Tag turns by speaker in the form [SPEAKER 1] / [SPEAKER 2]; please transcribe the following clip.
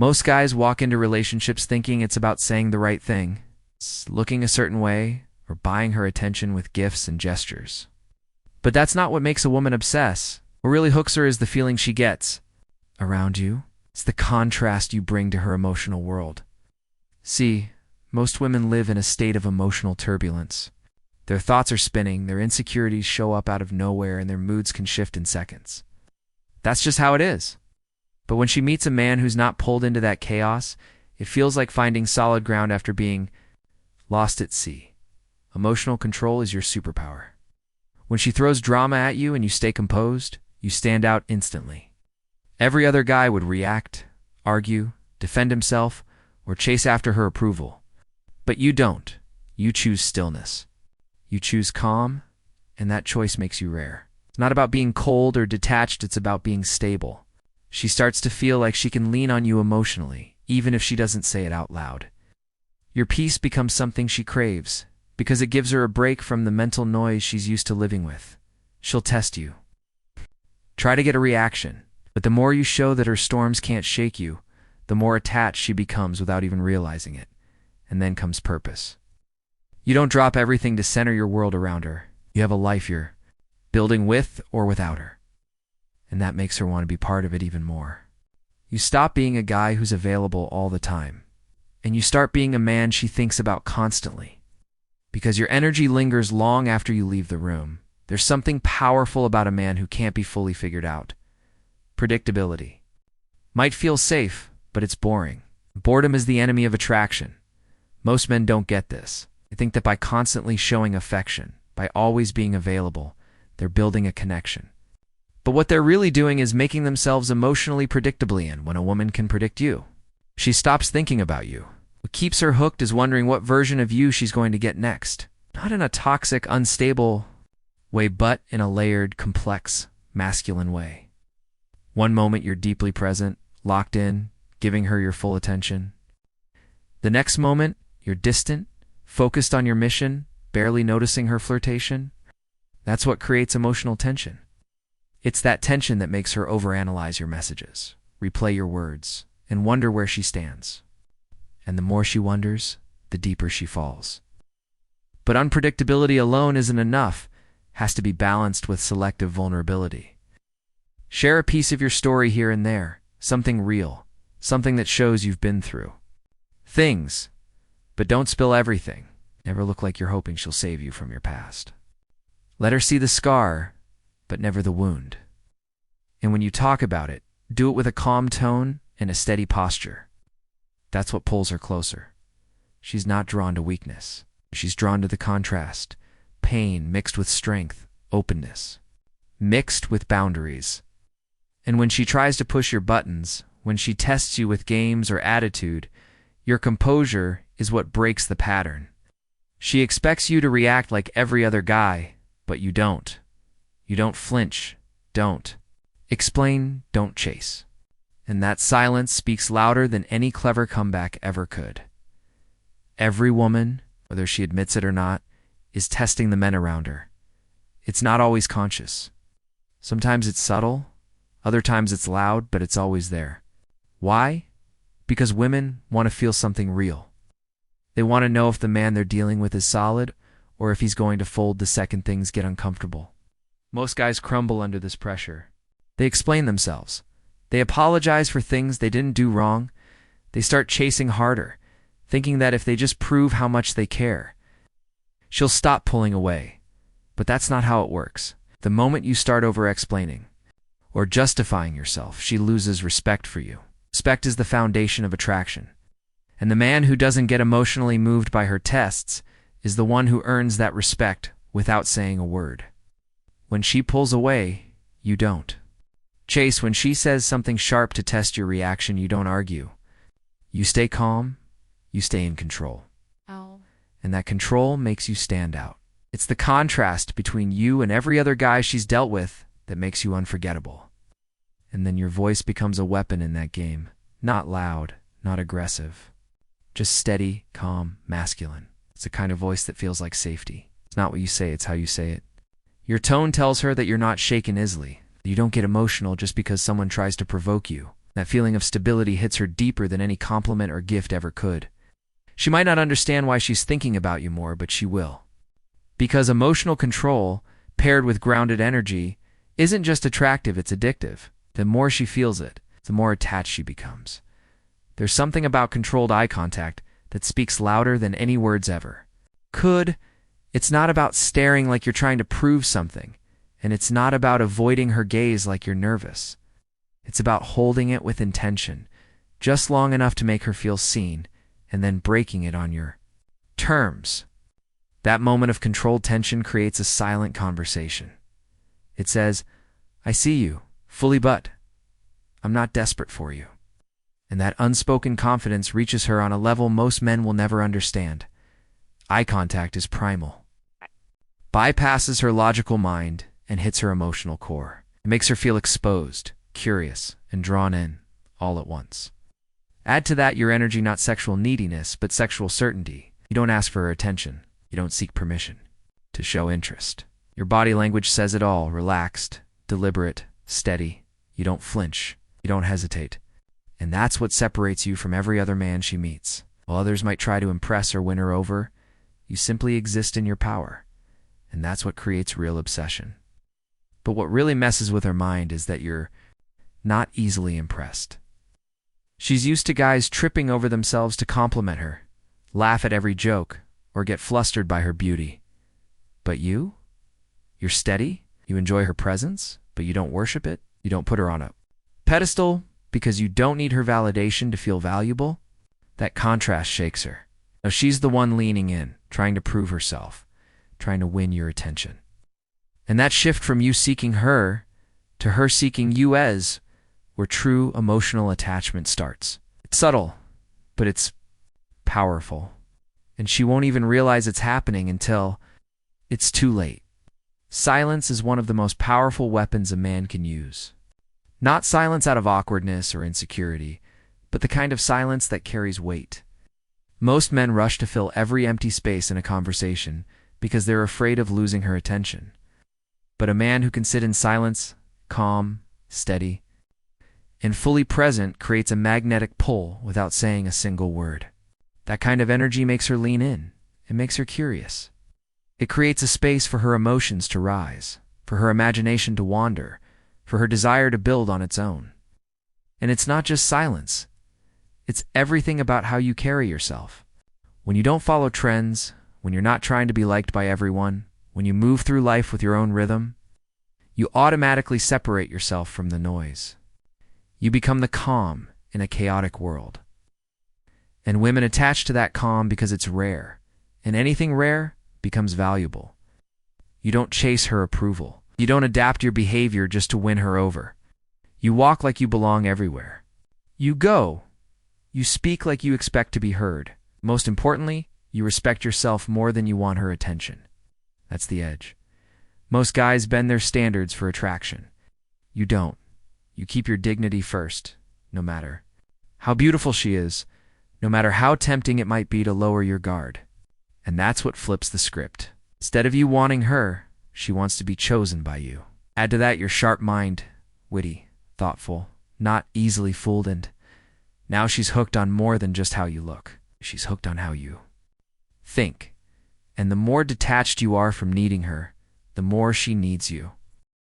[SPEAKER 1] Most guys walk into relationships thinking it's about saying the right thing, looking a certain way, or buying her attention with gifts and gestures. But that's not what makes a woman obsess. What really hooks her is the feeling she gets around you. It's the contrast you bring to her emotional world. See, most women live in a state of emotional turbulence. Their thoughts are spinning, their insecurities show up out of nowhere, and their moods can shift in seconds. That's just how it is. But when she meets a man who's not pulled into that chaos, it feels like finding solid ground after being lost at sea. Emotional control is your superpower. When she throws drama at you and you stay composed, you stand out instantly. Every other guy would react, argue, defend himself, or chase after her approval. But you don't. You choose stillness. You choose calm, and that choice makes you rare. It's not about being cold or detached, it's about being stable. She starts to feel like she can lean on you emotionally, even if she doesn't say it out loud. Your peace becomes something she craves, because it gives her a break from the mental noise she's used to living with. She'll test you. Try to get a reaction, but the more you show that her storms can't shake you, the more attached she becomes without even realizing it. And then comes purpose. You don't drop everything to center your world around her. You have a life you're building with or without her. And that makes her want to be part of it even more. You stop being a guy who's available all the time, and you start being a man she thinks about constantly. Because your energy lingers long after you leave the room. There's something powerful about a man who can't be fully figured out. Predictability. Might feel safe, but it's boring. Boredom is the enemy of attraction. Most men don't get this. They think that by constantly showing affection, by always being available, they're building a connection. But what they're really doing is making themselves emotionally predictably in when a woman can predict you. She stops thinking about you. What keeps her hooked is wondering what version of you she's going to get next. Not in a toxic, unstable way, but in a layered, complex, masculine way. One moment you're deeply present, locked in, giving her your full attention. The next moment, you're distant, focused on your mission, barely noticing her flirtation. That's what creates emotional tension. It's that tension that makes her overanalyze your messages, replay your words, and wonder where she stands. And the more she wonders, the deeper she falls. But unpredictability alone isn't enough, has to be balanced with selective vulnerability. Share a piece of your story here and there, something real, something that shows you've been through things, but don't spill everything. Never look like you're hoping she'll save you from your past. Let her see the scar, but never the wound. And when you talk about it, do it with a calm tone and a steady posture. That's what pulls her closer. She's not drawn to weakness. She's drawn to the contrast, pain mixed with strength, openness, mixed with boundaries. And when she tries to push your buttons, when she tests you with games or attitude, your composure is what breaks the pattern. She expects you to react like every other guy, but you don't. You don't flinch. Don't explain, don't chase. And that silence speaks louder than any clever comeback ever could. Every woman, whether she admits it or not, is testing the men around her. It's not always conscious. Sometimes it's subtle, other times it's loud, but it's always there. Why? Because women want to feel something real. They want to know if the man they're dealing with is solid, or if he's going to fold the second things get uncomfortable. Most guys crumble under this pressure. They explain themselves. They apologize for things they didn't do wrong. They start chasing harder, thinking that if they just prove how much they care, she'll stop pulling away. But that's not how it works. The moment you start over-explaining or justifying yourself, she loses respect for you. Respect is the foundation of attraction. And the man who doesn't get emotionally moved by her tests is the one who earns that respect without saying a word. When she pulls away, you don't. Chase, when she says something sharp to test your reaction, you don't argue. You stay calm, you stay in control.
[SPEAKER 2] Ow.
[SPEAKER 1] And that control makes you stand out. It's the contrast between you and every other guy she's dealt with that makes you unforgettable. And then your voice becomes a weapon in that game. Not loud, not aggressive. Just steady, calm, masculine. It's a kind of voice that feels like safety. It's not what you say, it's how you say it. Your tone tells her that you're not shaken easily. You don't get emotional just because someone tries to provoke you. That feeling of stability hits her deeper than any compliment or gift ever could. She might not understand why she's thinking about you more, but she will. Because emotional control, paired with grounded energy, isn't just attractive, it's addictive. The more she feels it, the more attached she becomes. There's something about controlled eye contact that speaks louder than any words ever could. It's not about staring like you're trying to prove something, and it's not about avoiding her gaze like you're nervous. It's about holding it with intention, just long enough to make her feel seen, and then breaking it on your terms. That moment of controlled tension creates a silent conversation. It says, "I see you, fully, but I'm not desperate for you." And that unspoken confidence reaches her on a level most men will never understand. Eye contact is primal. Bypasses her logical mind and hits her emotional core. It makes her feel exposed, curious, and drawn in, all at once. Add to that your energy, not sexual neediness, but sexual certainty. You don't ask for her attention. You don't seek permission to show interest. Your body language says it all: relaxed, deliberate, steady. You don't flinch. You don't hesitate. And that's what separates you from every other man she meets. While others might try to impress or win her over, you simply exist in your power. And that's what creates real obsession. But what really messes with her mind is that you're not easily impressed. She's used to guys tripping over themselves to compliment her, laugh at every joke, or get flustered by her beauty. But you're steady. You enjoy her presence, but you don't worship it. You don't put her on a pedestal because you don't need her validation to feel valuable. That contrast shakes her. Now she's the one leaning in, trying to prove herself, trying to win your attention. And that shift from you seeking her to her seeking you is where true emotional attachment starts. It's subtle, but it's powerful. And she won't even realize it's happening until it's too late. Silence is one of the most powerful weapons a man can use. Not silence out of awkwardness or insecurity, but the kind of silence that carries weight. Most men rush to fill every empty space in a conversation because they're afraid of losing her attention. But a man who can sit in silence, calm, steady, and fully present creates a magnetic pull without saying a single word. That kind of energy makes her lean in. It makes her curious. It creates a space for her emotions to rise, for her imagination to wander, for her desire to build on its own. And it's not just silence. It's everything about how you carry yourself. When you don't follow trends, when you're not trying to be liked by everyone, when you move through life with your own rhythm, you automatically separate yourself from the noise. You become the calm in a chaotic world. And women attach to that calm because it's rare, and anything rare becomes valuable. You don't chase her approval. You don't adapt your behavior just to win her over. You walk like you belong everywhere. You go. You speak like you expect to be heard. Most importantly, you respect yourself more than you want her attention. That's the edge. Most guys bend their standards for attraction. You don't. You keep your dignity first, no matter how beautiful she is, no matter how tempting it might be to lower your guard. And that's what flips the script. Instead of you wanting her, she wants to be chosen by you. Add to that your sharp mind, witty, thoughtful, not easily fooled, and now she's hooked on more than just how you look. She's hooked on how you think. And the more detached you are from needing her, the more she needs you.